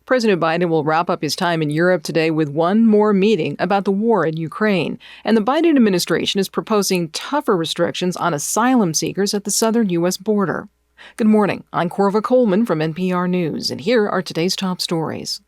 President Biden will wrap up his time in Europe today with one more meeting about the war in Ukraine. And the Biden administration is proposing tougher restrictions on asylum seekers at the southern U.S. border. Good morning. I'm Corva Coleman from NPR News, and here are today's top stories.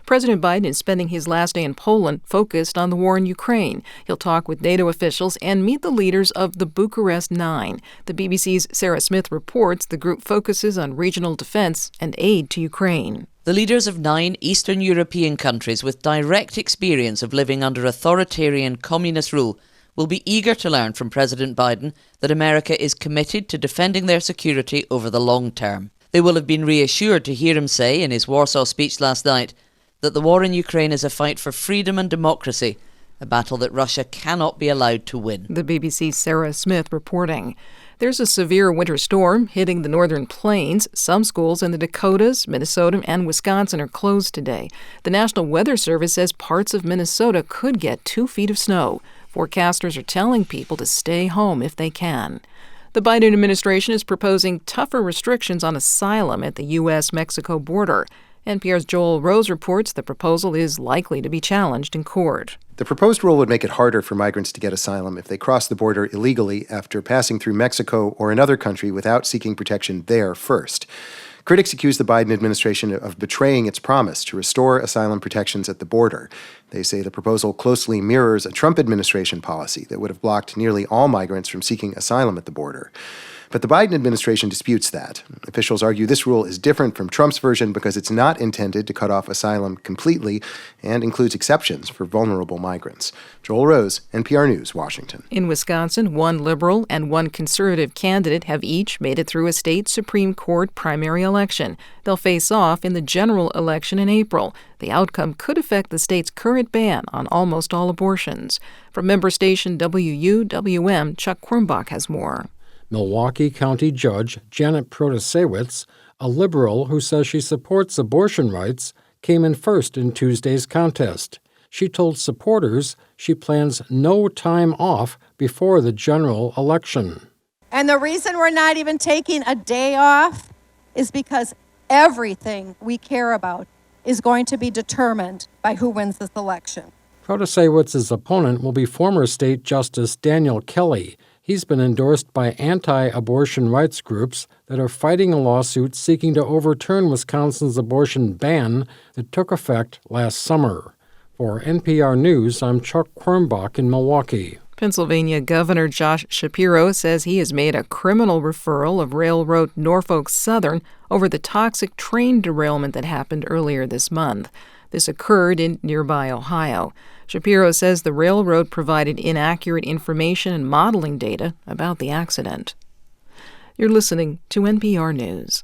President Biden is spending his last day in Poland focused on the war in Ukraine. He'll talk with NATO officials and meet the leaders of the Bucharest Nine. The BBC's Sarah Smith reports the group focuses on regional defense and aid to Ukraine. The leaders of 9 Eastern European countries with direct experience of living under authoritarian communist rule will be eager to learn from President Biden that America is committed to defending their security over the long term. They will have been reassured to hear him say in his Warsaw speech last night that the war in Ukraine is a fight for freedom and democracy, a battle that Russia cannot be allowed to win. The BBC's Sarah Smith reporting. There's a severe winter storm hitting the northern plains. Some schools in the Dakotas, Minnesota, and Wisconsin are closed today. The National Weather Service says parts of Minnesota could get 2 feet of snow. Forecasters are telling people to stay home if they can. The Biden administration is proposing tougher restrictions on asylum at the U.S.-Mexico border. NPR's Joel Rose reports the proposal is likely to be challenged in court. The proposed rule would make it harder for migrants to get asylum if they cross the border illegally after passing through Mexico or another country without seeking protection there first. Critics accuse the Biden administration of betraying its promise to restore asylum protections at the border. They say the proposal closely mirrors a Trump administration policy that would have blocked nearly all migrants from seeking asylum at the border. But the Biden administration disputes that. Officials argue this rule is different from Trump's version because it's not intended to cut off asylum completely and includes exceptions for vulnerable migrants. Joel Rose, NPR News, Washington. In Wisconsin, one liberal and one conservative candidate have each made it through a state Supreme Court primary election. They'll face off in the general election in April. The outcome could affect the state's current ban on almost all abortions. From member station WUWM, Chuck Quirmbach has more. Milwaukee County Judge Janet Protasewicz, a liberal who says she supports abortion rights, came in first in Tuesday's contest. She told supporters she plans no time off before the general election. And the reason we're not even taking a day off is because everything we care about is going to be determined by who wins this election. Protasewicz's opponent will be former State Justice Daniel Kelly. He's been endorsed by anti-abortion rights groups that are fighting a lawsuit seeking to overturn Wisconsin's abortion ban that took effect last summer. For NPR News, I'm Chuck Quirmbach in Milwaukee. Pennsylvania Governor Josh Shapiro says he has made a criminal referral of Railroad Norfolk Southern over the toxic train derailment that happened earlier this month. This occurred in nearby Ohio. Shapiro says the railroad provided inaccurate information and modeling data about the accident. You're listening to NPR News.